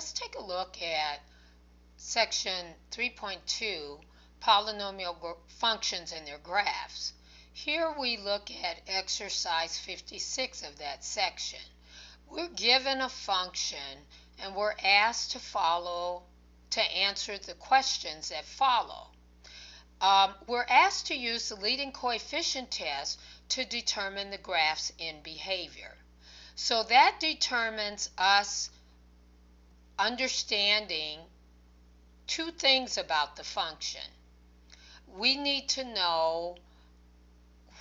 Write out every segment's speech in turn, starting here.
let's take a look at section 3.2, polynomial functions and their graphs. Here we look at exercise 56 of that section. We're given a function and we're asked to answer the questions that follow. We're asked to use the leading coefficient test to determine the graph's end behavior. So that determines us understanding two things about the function. We need to know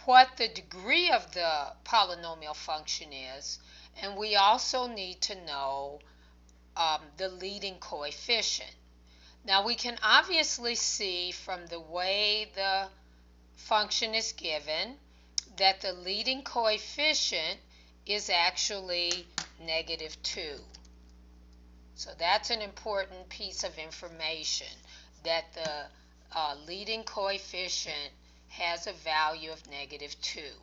what the degree of the polynomial function is, and we also need to know the leading coefficient. Now we can obviously see from the way the function is given that the leading coefficient is actually -2. So that's an important piece of information, that the leading coefficient has a value of -2.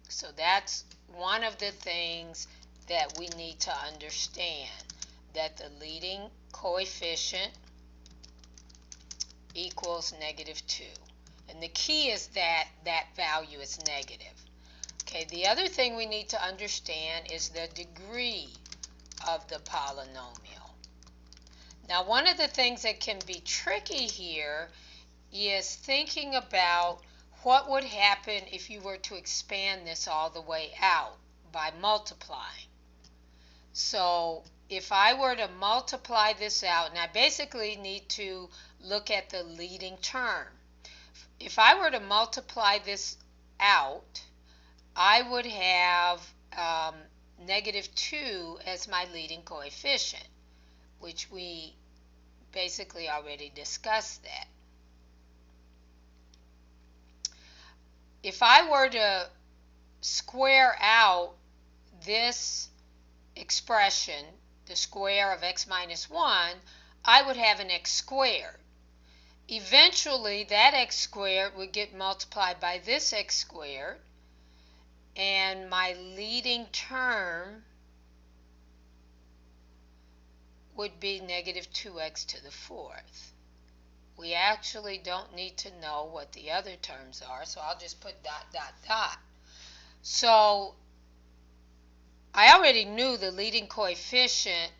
So that's one of the things that we need to understand, that the leading coefficient equals -2. And the key is that that value is negative. Okay, the other thing we need to understand is the degree of the polynomial. Now, one of the things that can be tricky here is thinking about what would happen if you were to expand this all the way out by multiplying. So if I were to multiply this out, and I basically need to look at the leading term. If I were to multiply this out, I would have -2 as my leading coefficient, which we basically already discussed that. If I were to square out this expression, the square of x minus 1, I would have an x squared. Eventually, that x squared would get multiplied by this x squared, and my leading term would be -2x to the 4th. We actually don't need to know what the other terms are, so I'll just put ... So I already knew the leading coefficient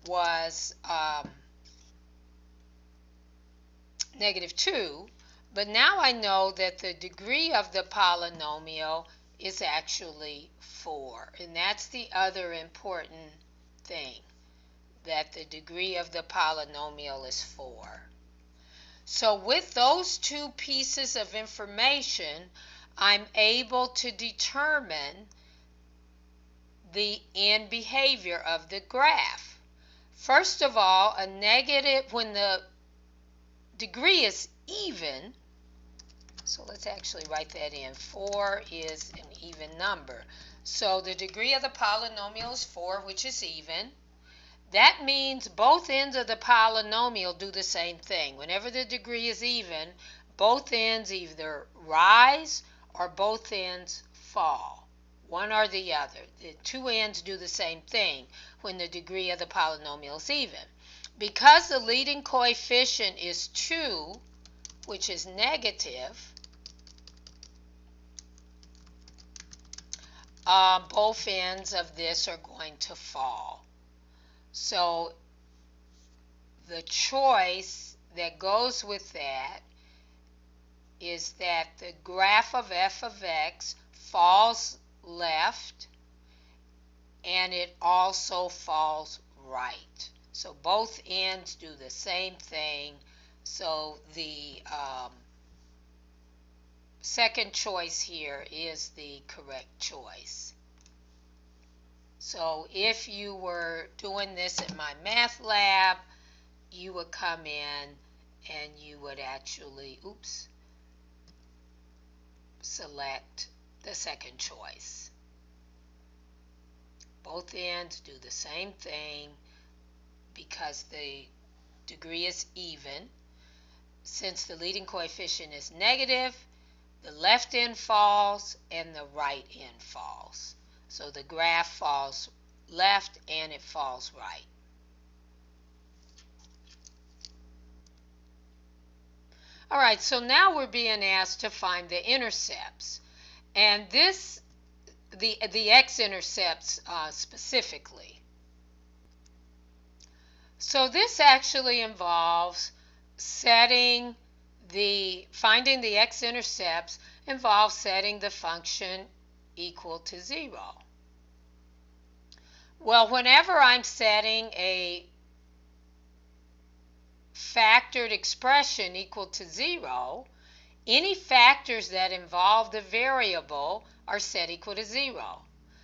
was -2, but now I know that the degree of the polynomial is actually 4, and that's the other important thing, that the degree of the polynomial is 4. So with those two pieces of information, I'm able to determine the end behavior of the graph. First of all, a negative, when the degree is even, so let's actually write that in. 4 is an even number. So the degree of the polynomial is 4, which is even. That means both ends of the polynomial do the same thing. Whenever the degree is even, both ends either rise or both ends fall. One or the other. The two ends do the same thing when the degree of the polynomial is even. Because the leading coefficient is 2, which is negative, both ends of this are going to fall. So the choice that goes with that is that the graph of f of x falls left and it also falls right. So both ends do the same thing. So the second choice here is the correct choice. So if you were doing this in my math lab, you would come in and you would actually, select the second choice. Both ends do the same thing because the degree is even. Since the leading coefficient is negative, the left end falls and the right end falls. So the graph falls left and it falls right. All right, so now we're being asked to find the intercepts. And the x-intercepts specifically. So this actually involves finding the x-intercepts involves setting the function equal to 0. Well, whenever I'm setting a factored expression equal to 0, any factors that involve the variable are set equal to 0.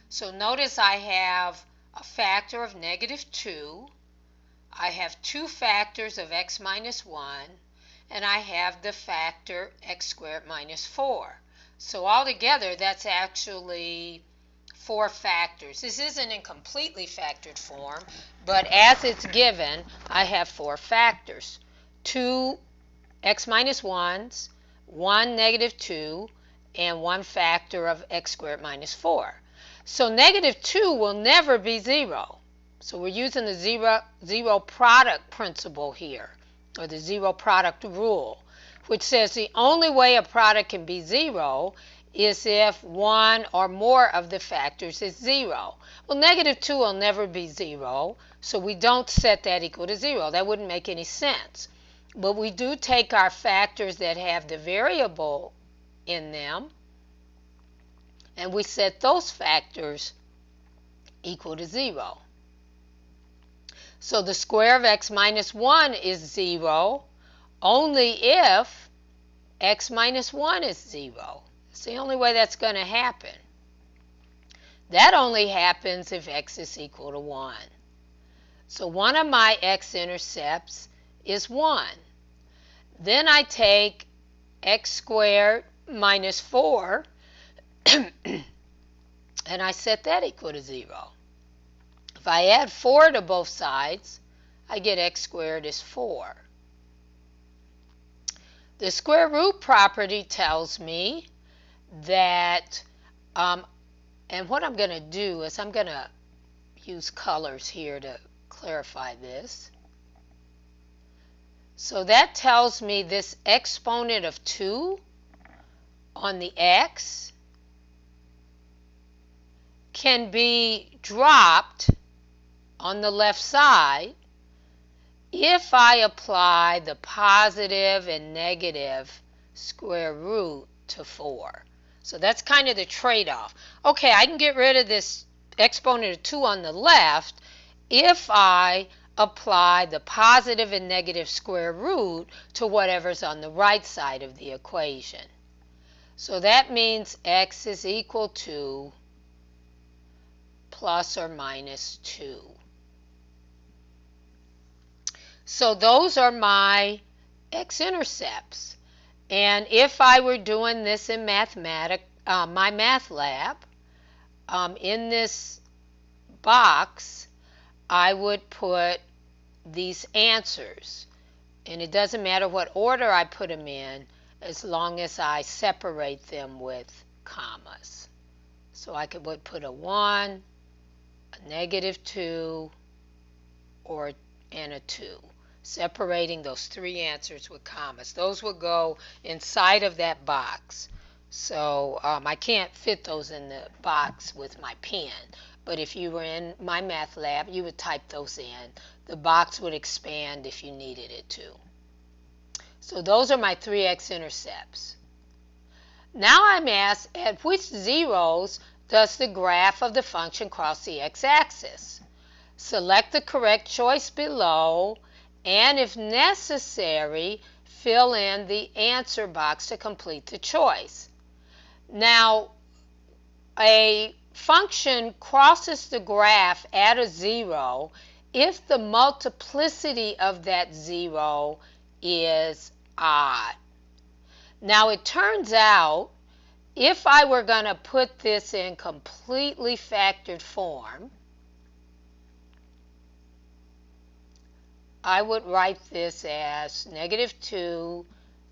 So notice I have a factor of -2, I have two factors of x minus 1, and I have the factor x squared minus 4. So altogether, that's actually 4 factors. This isn't in completely factored form, but as it's given, I have 4 factors. 2 x minus 1s, 1 -2, and 1 factor of x squared minus 4. So -2 will never be 0. So we're using the zero product principle here, or the zero product rule, which says the only way a product can be 0 is if one or more of the factors is 0. Well, -2 will never be 0, so we don't set that equal to 0. That wouldn't make any sense. But we do take our factors that have the variable in them, and we set those factors equal to 0. So the square of x minus 1 is 0 only if x minus 1 is 0. It's the only way that's going to happen. That only happens if x is equal to 1. So one of my x-intercepts is 1. Then I take x squared minus 4 and I set that equal to 0. If I add 4 to both sides, I get x squared is 4. The square root property tells me that, and what I'm going to do is I'm going to use colors here to clarify this. So that tells me this exponent of 2 on the x can be dropped on the left side if I apply the positive and negative square root to 4. So that's kind of the trade-off. Okay, I can get rid of this exponent of 2 on the left if I apply the positive and negative square root to whatever's on the right side of the equation. So that means x is equal to plus or minus 2. So those are my x-intercepts. And if I were doing this in my math lab, in this box, I would put these answers. And it doesn't matter what order I put them in, as long as I separate them with commas. So I would put a 1, a -2, and a 2. Separating those 3 answers with commas. Those will go inside of that box. So I can't fit those in the box with my pen. But if you were in my math lab, you would type those in. The box would expand if you needed it to. So those are my 3 x-intercepts. Now I'm asked, at which zeros does the graph of the function cross the x-axis? Select the correct choice below, and if necessary, fill in the answer box to complete the choice. Now, a function crosses the graph at a 0 if the multiplicity of that 0 is odd. Now, it turns out, if I were going to put this in completely factored form, I would write this as -2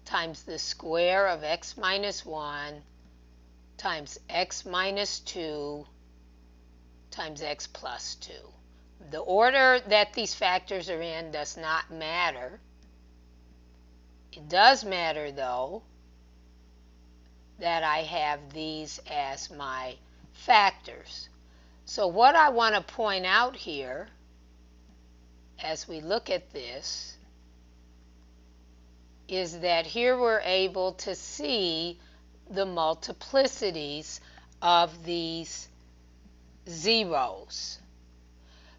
times the square of x minus 1 times x minus 2 times x plus 2. The order that these factors are in does not matter. It does matter, though, that I have these as my factors. So what I want to point out here as we look at this is that here we're able to see the multiplicities of these zeros.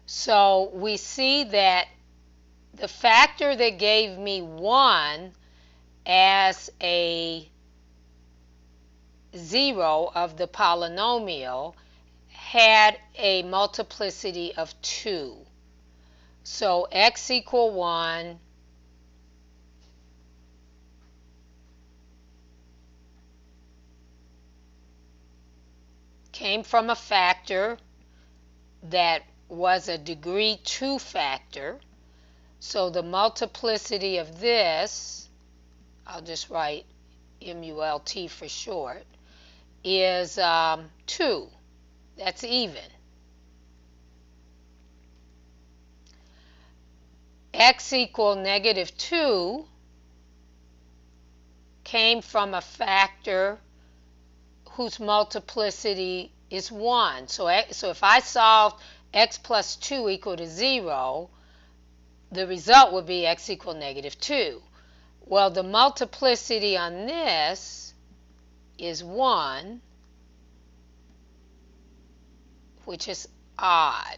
So we see that the factor that gave me 1 as a 0 of the polynomial had a multiplicity of 2. So x equal 1 came from a factor that was a degree 2 factor. So the multiplicity of this, I'll just write MULT for short, is 2. That's even. X equal negative 2 came from a factor whose multiplicity is 1. So if I solved x plus 2 equal to 0, the result would be x equal negative 2. Well, the multiplicity on this is 1, which is odd.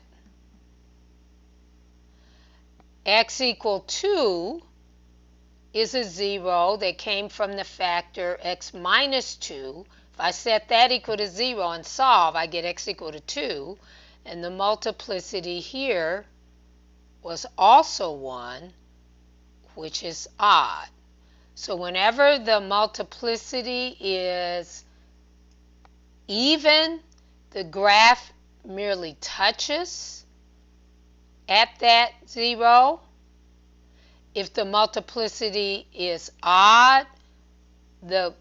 X equal 2 is a 0 that came from the factor x minus 2. If I set that equal to 0 and solve, I get x equal to 2. And the multiplicity here was also 1, which is odd. So whenever the multiplicity is even, the graph merely touches at that 0. If the multiplicity is odd, the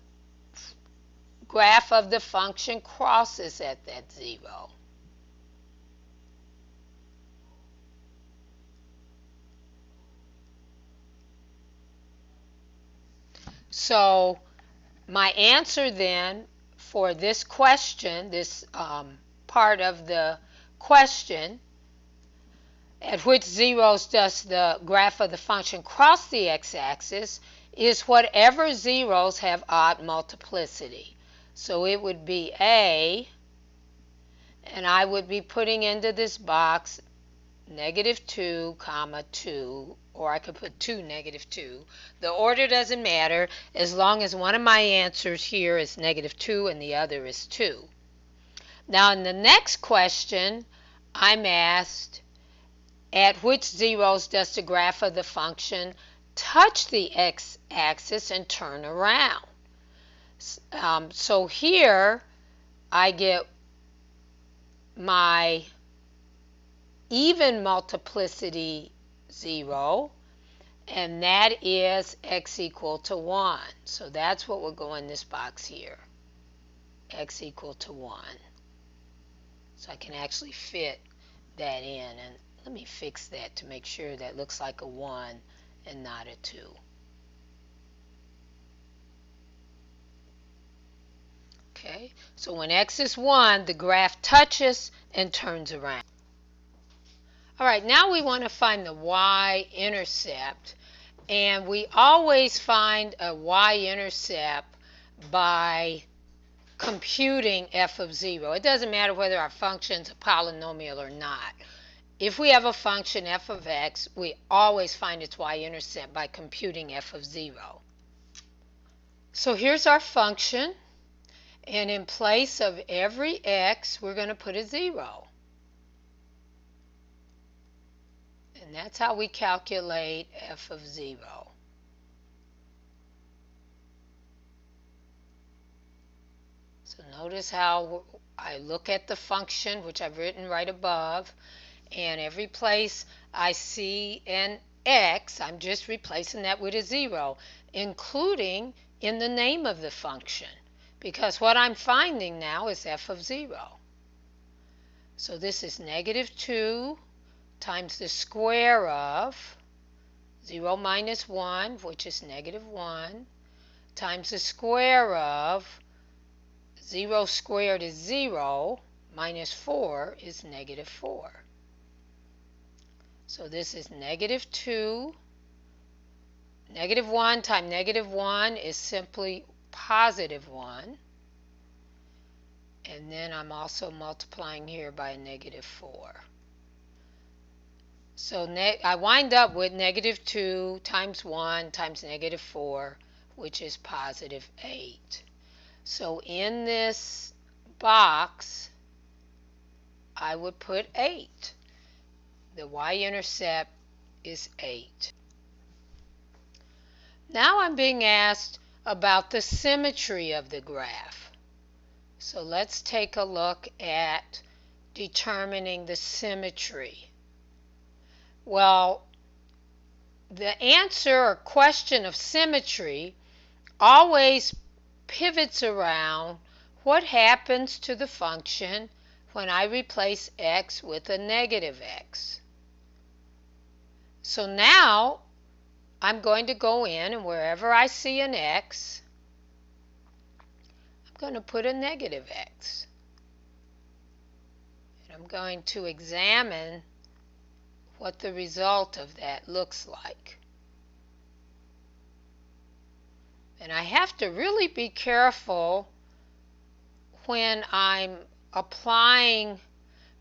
graph of the function crosses at that 0. So my answer then for this question, this part of the question, at which zeros does the graph of the function cross the x-axis, is whatever zeros have odd multiplicity. So it would be A, and I would be putting into this box negative 2, comma 2, or I could put 2, negative 2. The order doesn't matter as long as one of my answers here is negative 2 and the other is 2. Now in the next question, I'm asked, at which zeros does the graph of the function touch the x-axis and turn around? So here I get my even multiplicity 0, and that is x equal to 1. So that's what will go in this box here, x equal to 1. So I can actually fit that in, and let me fix that to make sure that looks like a 1 and not a 2. Okay, so when x is 1, the graph touches and turns around. All right, now we want to find the y-intercept, and we always find a y-intercept by computing f of 0. It doesn't matter whether our function's a polynomial or not. If we have a function f of x, we always find its y-intercept by computing f of 0. So here's our function, and in place of every x, we're going to put a 0. And that's how we calculate f of 0. So notice how I look at the function, which I've written right above, and every place I see an x, I'm just replacing that with a 0, including in the name of the function, because what I'm finding now is f of 0. So this is negative 2 times the square of 0 minus 1, which is negative 1, times the square of 0 squared is 0, minus 4 is negative 4. So this is negative 2. Negative 1 times negative 1 is simply positive 1. And then I'm also multiplying here by a negative 4. So I wind up with negative 2 times 1 times negative 4, which is positive 8. So in this box, I would put 8. The y-intercept is 8. Now I'm being asked about the symmetry of the graph. So let's take a look at determining the symmetry. Well, the answer or question of symmetry always pivots around what happens to the function when I replace x with a negative x. So now I'm going to go in, and wherever I see an x, I'm going to put a negative x. And I'm going to examine what the result of that looks like. And I have to really be careful when I'm applying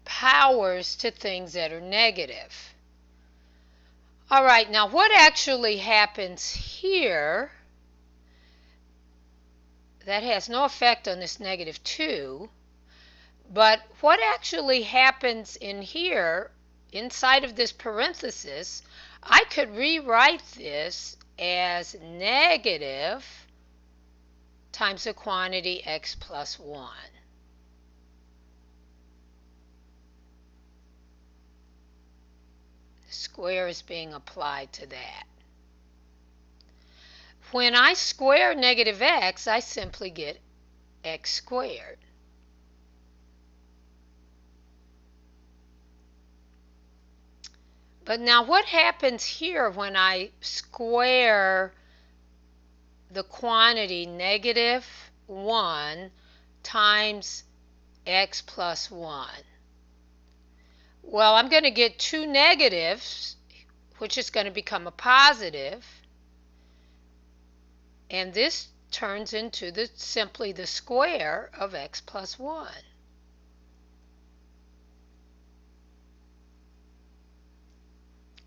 powers to things that are negative. All right, now what actually happens here, that has no effect on this negative 2, but what actually happens in here, inside of this parenthesis, I could rewrite this as negative times the quantity x plus 1. The square is being applied to that. When I square negative x, I simply get x squared. But now what happens here when I square the quantity negative 1 times x plus 1? Well, I'm going to get two negatives, which is going to become a positive, and this turns into simply the square of x plus 1.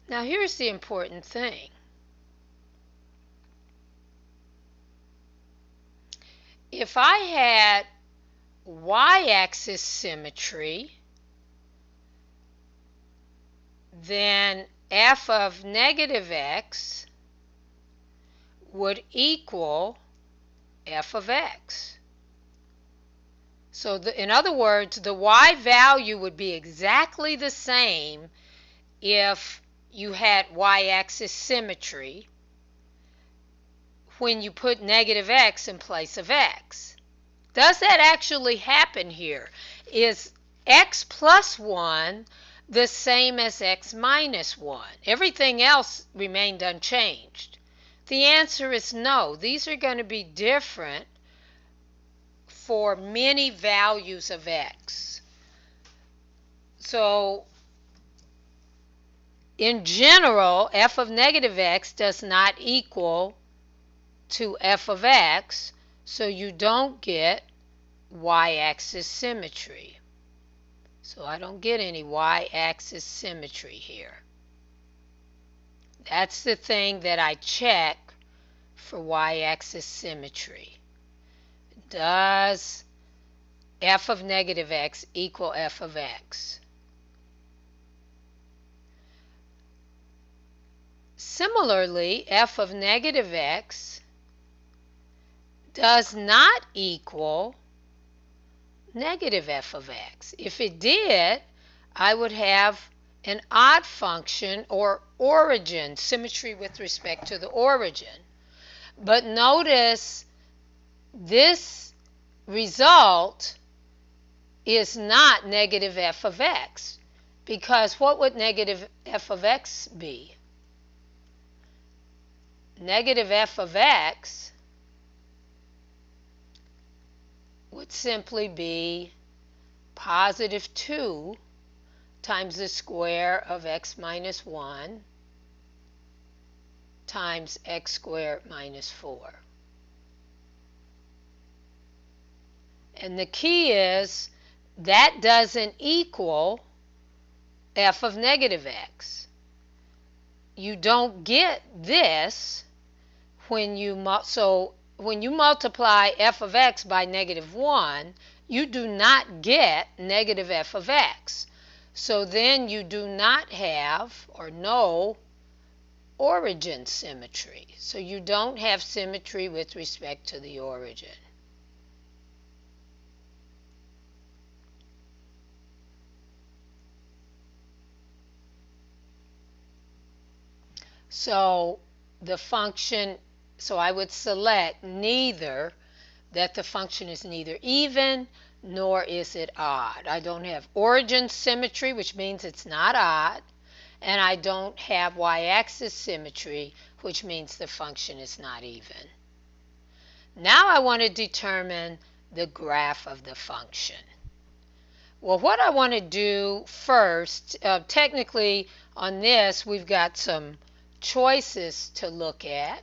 Now here's the important thing. If I had y-axis symmetry, then f of negative x would equal f of x. So in other words, the y value would be exactly the same if you had y-axis symmetry when you put negative x in place of x. Does that actually happen here? Is x plus 1 the same as x minus 1? Everything else remained unchanged. The answer is no. These are going to be different for many values of x. So in general, f of negative x does not equal to f of x, so you don't get y-axis symmetry. So I don't get any y-axis symmetry here. That's the thing that I check for y-axis symmetry. Does f of negative x equal f of x? Similarly, f of negative x does not equal negative f of x. If it did, I would have an odd function or origin, symmetry with respect to the origin. But notice this result is not negative f of x, because what would negative f of x be? negative f of x would simply be positive 2 times the square of x minus 1 times x squared minus 4. And the key is that doesn't equal f of negative x. You don't get this when you multiply f of x by negative 1, you do not get negative f of x. So then you do not have or no origin symmetry. So you don't have symmetry with respect to the origin. So the function, so I would select neither, that the function is neither even nor is it odd. I don't have origin symmetry, which means it's not odd, and I don't have y-axis symmetry, which means the function is not even. Now I want to determine the graph of the function. Well, what I want to do first, technically on this we've got some choices to look at.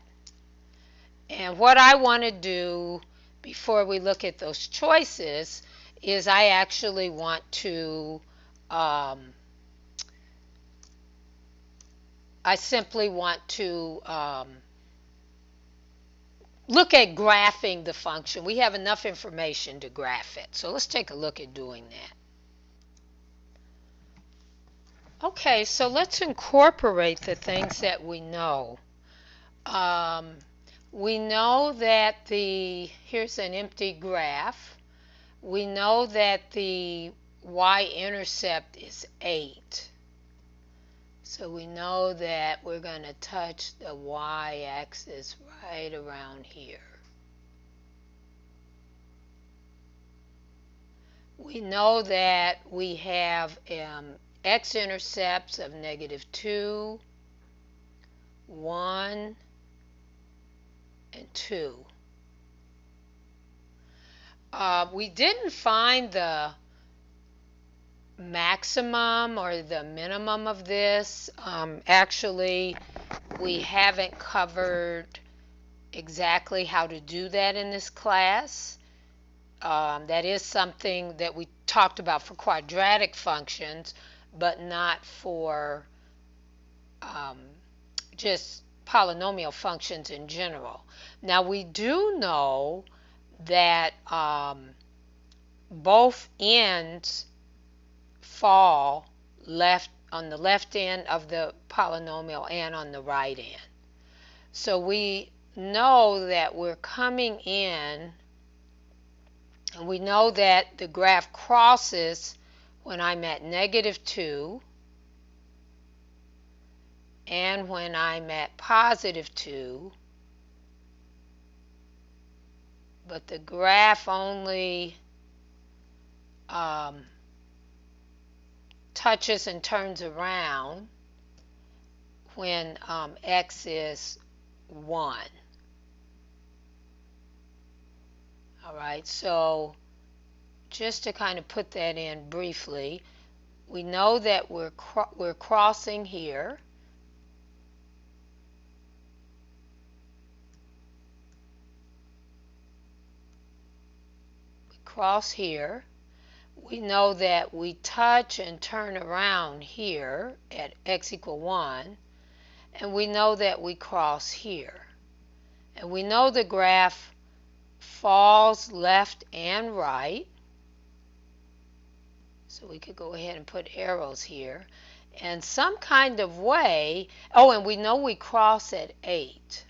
And what I want to do before we look at those choices is I actually want to, I simply want to look at graphing the function. We have enough information to graph it. So let's take a look at doing that. Okay, so let's incorporate the things that we know. We know that here's an empty graph. We know that the y-intercept is 8. So we know that we're going to touch the y-axis right around here. We know that we have x-intercepts of negative 2, 1, and 2. We didn't find the maximum or the minimum of this. Actually, we haven't covered exactly how to do that in this class. That is something that we talked about for quadratic functions, but not for just polynomial functions in general. Now we do know that both ends fall on the left end of the polynomial and on the right end. So we know that we're coming in, and we know that the graph crosses when I'm at negative 2 and when I'm at positive 2, but the graph only touches and turns around when x is 1. All right, so just to kind of put that in briefly, we know that we're crossing here. We cross here. We know that we touch and turn around here at x equal 1, and we know that we cross here. And we know the graph falls left and right. So we could go ahead and put arrows here. And some kind of way, oh, and we know we cross at 8.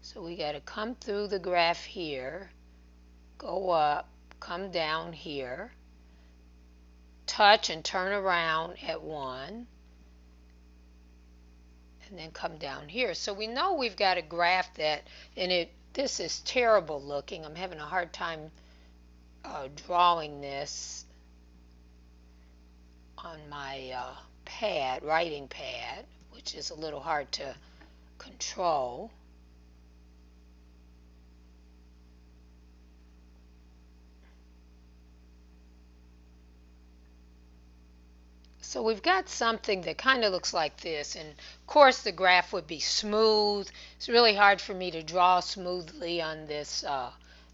So we got to come through the graph here, go up, come down here, touch and turn around at 1, and then come down here. So we know we've got a graph that, and this is terrible looking. I'm having a hard time drawing this on my writing pad. which is a little hard to control. So we've got something that kind of looks like this, and of course the graph would be smooth. It's really hard for me to draw smoothly on this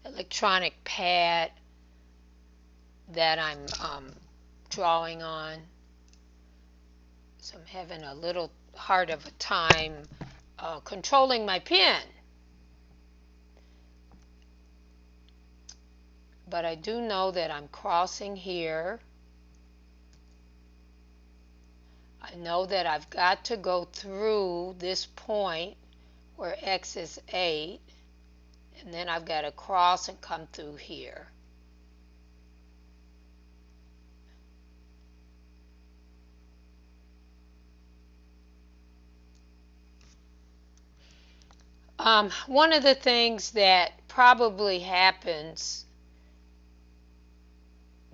electronic pad that I'm drawing on. So I'm having a little hard of a time controlling my pen. But I do know that I'm crossing here. I know that I've got to go through this point where x is 8, and then I've got to cross and come through here. One of the things that probably happens,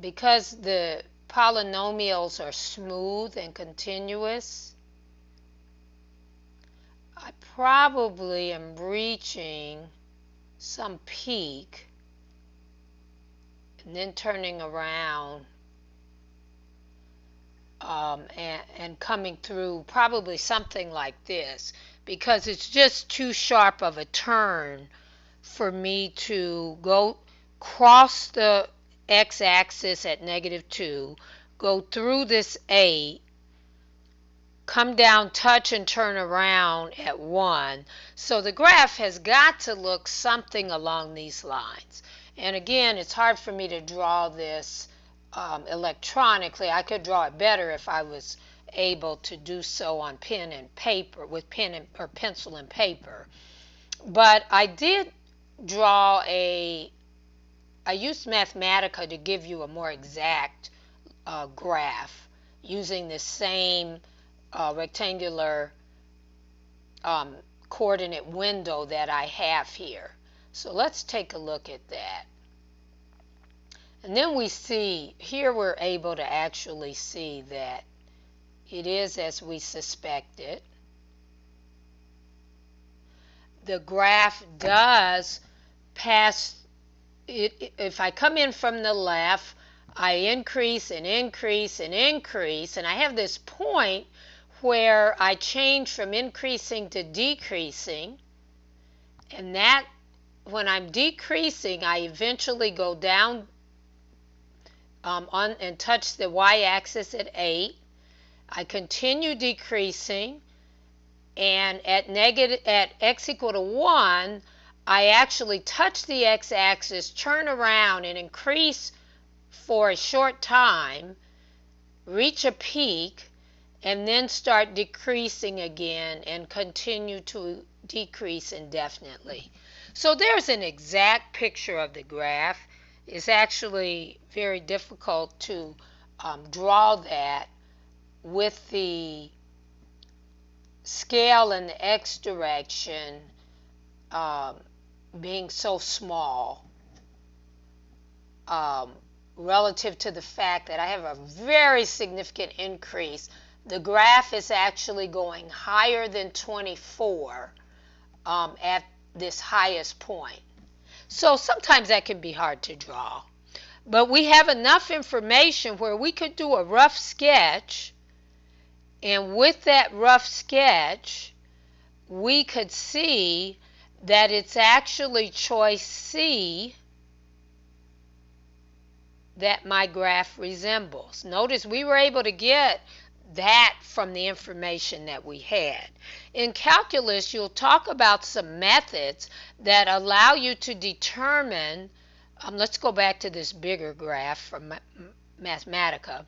because the polynomials are smooth and continuous, I probably am reaching some peak and then turning around and coming through probably something like this, because it's just too sharp of a turn for me to go cross the x-axis at -2, go through this 8, come down, touch, and turn around at 1. So the graph has got to look something along these lines. And again, it's hard for me to draw this electronically. I could draw it better if I was able to do so on pen and paper, with or pencil and paper. But I did draw I used Mathematica to give you a more exact graph using the same rectangular coordinate window that I have here. So let's take a look at that. And then we see, here we're able to actually see that it is as we suspected. The graph does pass, if I come in from the left, I increase and increase and increase, and I have this point where I change from increasing to decreasing, and that when I'm decreasing, I eventually go down and touch the y-axis at 8. I continue decreasing, and at x equal to 1, I actually touch the x-axis, turn around, and increase for a short time, reach a peak, and then start decreasing again and continue to decrease indefinitely. So there's an exact picture of the graph. It's actually very difficult to draw that with the scale in the x direction being so small relative to the fact that I have a very significant increase. The graph is actually going higher than 24 at this highest point. So sometimes that can be hard to draw. But we have enough information where we could do a rough sketch, and with that rough sketch, we could see that it's actually choice C that my graph resembles. Notice we were able to get that from the information that we had. In calculus, you'll talk about some methods that allow you to determine, let's go back to this bigger graph from Mathematica.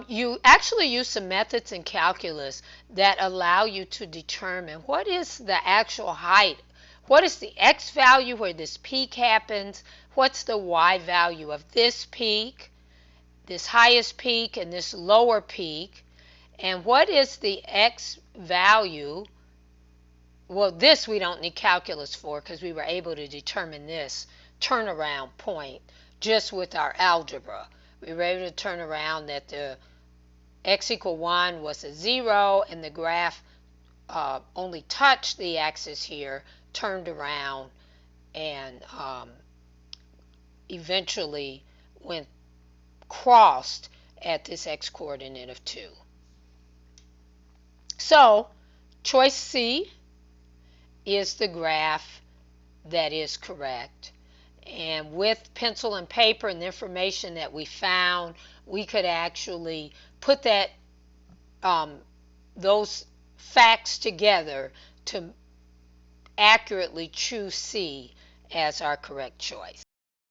You actually use some methods in calculus that allow you to determine what is the actual height, what is the x value where this peak happens, what's the y value of this peak, this highest peak, and this lower peak, and what is the x value. Well, this we don't need calculus for because we were able to determine this turnaround point just with our algebra. We were able to turn around that the x equal 1 was a 0, and the graph only touched the axis here, turned around, and eventually went crossed at this x-coordinate of 2. So, choice C is the graph that is correct. And with pencil and paper and the information that we found, we could actually put that those facts together to accurately choose C as our correct choice.